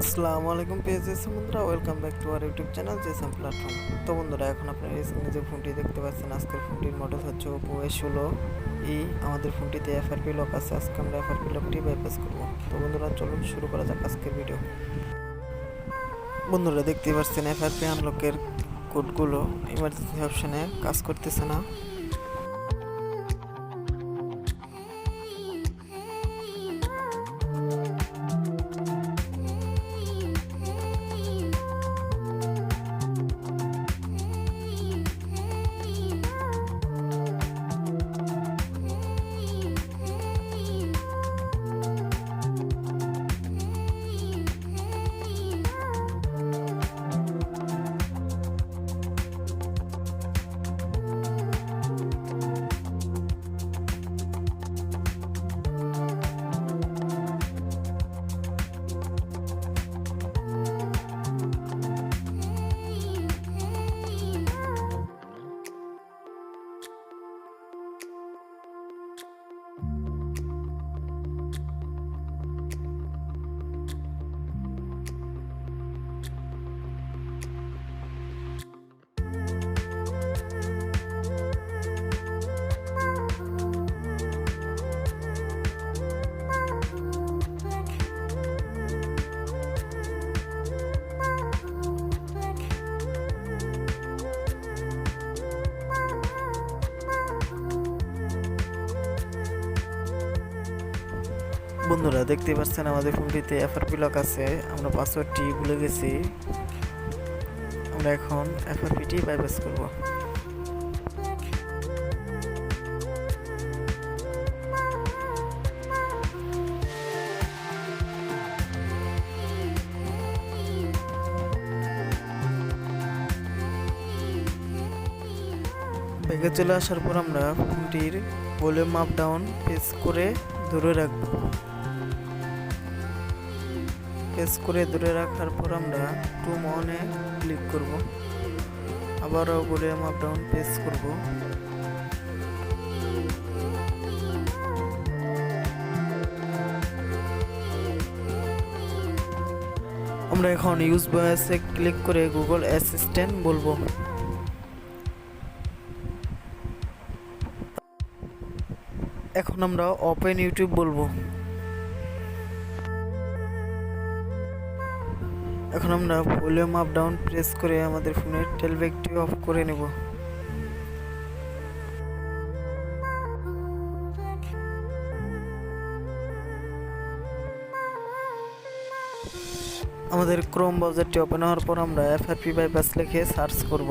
আসসালামু আলাইকুম বন্ধুরা, welcome back to our YouTube channel GSM platform. তো বন্ধুরা, এখন আপনারা স্ক্রিনে যে ফোনটি দেখতে পাচ্ছেন, আজকের ফোনটির মডেল হচ্ছে Oppo A16e। আমাদের ফোনটিতে FRP লক আছে। আজকে আমরা FRP লকটি বাইপাস করব। তো বন্ধুরা, চলুন শুরু করা যাক আজকের ভিডিও। বন্ধুরা, দেখতেই পাচ্ছেন FRP আনলকের কোডগুলো ইমার্জেন্সি অপশনে কাজ করতেছে না। বন্ধুরা, দেখতে পাচ্ছেন আমাদের ফোনটিতে FRP লক আছে। আমরা পাসওয়ার্ডটি ভুলে গেছি। আমরা এখন FRPটি বাইপাস করব। ব্যাগে চলে আসার পর আমরা ফোনটির ভলিউম আপ ডাউন প্রেস করে ধরে রাখবো। প্রেস করে ধরে রাখার পর আমরা টুম অনে ক্লিক করব। আবারও ভলিউম আপ ডাউন প্রেস করব। আমরা এখন ইউজ ভয়েসে ক্লিক করে গুগল অ্যাসিস্ট্যান্ট বলবো। এখন আমরা ওপেন ইউটিউব বলবো। এখন আমরা ভলিউম আপ ডাউন প্রেস করে আমাদের ফোনের টেলব্যাকটি অফ করে নেব। আমাদের ক্রোম ব্রাউজারটি ওপেন হওয়ার পর আমরা FRP বাইপাস লিখে সার্চ করব।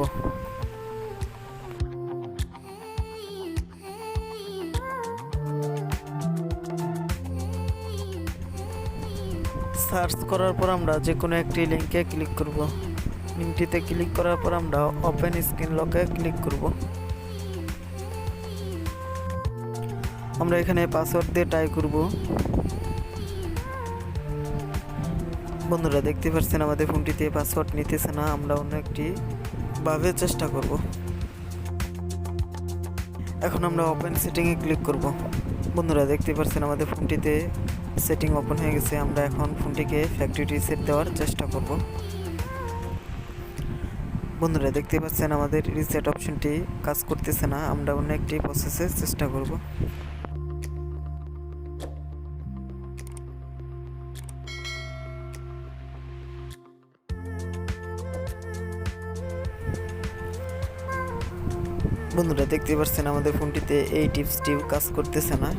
সার্চ করার পর আমরা যে কোনো একটি লিঙ্কে ক্লিক করব। লিঙ্কটিতে ক্লিক করার পর আমরা ওপেন স্ক্রিন লকে ক্লিক করব। আমরা এখানে পাসওয়ার্ড দিয়ে টাইপ করব। বন্ধুরা, দেখতে পাচ্ছেন আমাদের ফোনটিতে পাসওয়ার্ড নিতেছে না। আমরা অন্য একটি ভাবে চেষ্টা করব। এখন আমরা ওপেন সেটিংয়ে ক্লিক করব। বন্ধুরা, দেখতে পাচ্ছেন আমাদের ফোনটিতে সেটিং ওপেন হয়ে গেছে। আমরা এখন ফোনটিকে ফ্যাক্টরি রিসেট দেওয়ার চেষ্টা করব। বন্ধুরা, দেখতে পাচ্ছেন আমাদের রিসেট অপশনটি কাজ করতেছে না। আমরা অন্য একটি প্রসেসের চেষ্টা করব। বন্ধুরা, দেখতে পাচ্ছেন আমাদের ফোনটিতে এই টিপসটি কাজ করতেছে না।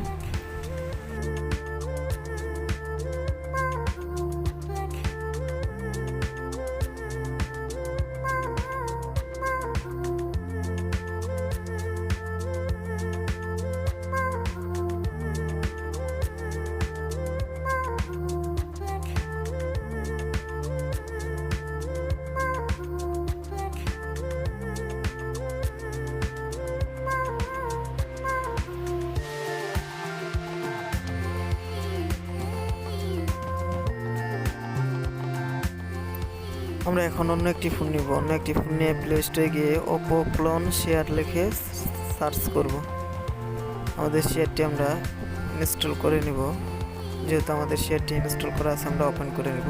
আমরা এখন অন্য একটি ফোন নিব। অন্য একটি ফোন নিয়ে প্লে স্টোরে গিয়ে Oppo ক্লোন শেয়ার লিখে সার্চ করব। আমাদের শেয়ারটি আমরা ইনস্টল করে নিব। যেহেতু আমাদের শেয়ারটি ইনস্টল করা আছে, আমরা ওপেন করে নেব।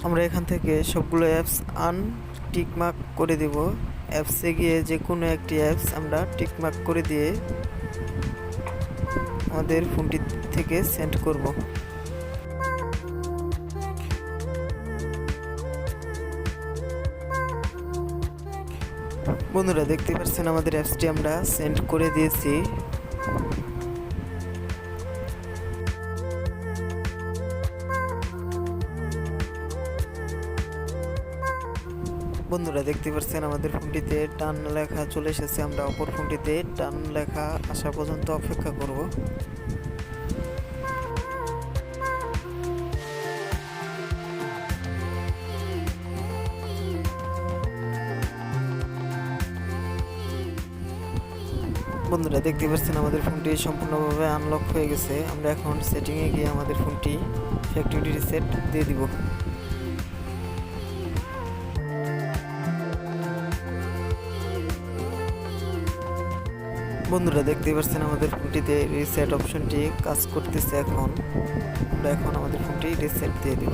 আমরা এখান থেকে সবগুলো অ্যাপস টিকমার্ক করে দেব। অ্যাপসে গিয়ে যে কোনো একটি অ্যাপস আমরা টিকমার্ক করে দিয়ে আমাদের ফোনটি থেকে সেন্ড করব। বন্ধুরা দেখতে পাচ্ছেন আমাদের অ্যাপসটি আমরা সেন্ড করে দিয়েছি। বন্ধুরা দেখতে পাচ্ছেন আমাদের ফোনটিতে ডান লেখা চলে এসেছে। আমরা অপর ফোনটিতে ডান লেখা আসা পর্যন্ত অপেক্ষা করব। বন্ধুরা দেখতে পাচ্ছেন আমাদের ফোনটি সম্পূর্ণভাবে আনলক হয়ে গেছে। আমরা এখন সেটিংয়ে গিয়ে আমাদের ফোনটি ফ্যাক্টরি রিসেট দিয়ে দিব। বন্ধুরা দেখতে পাচ্ছেন আমাদের ফোনটিতে রিসেট অপশনটি কাজ করতেছে। এখন আমরা আমাদের ফোনটি রিসেট দিয়ে দিব।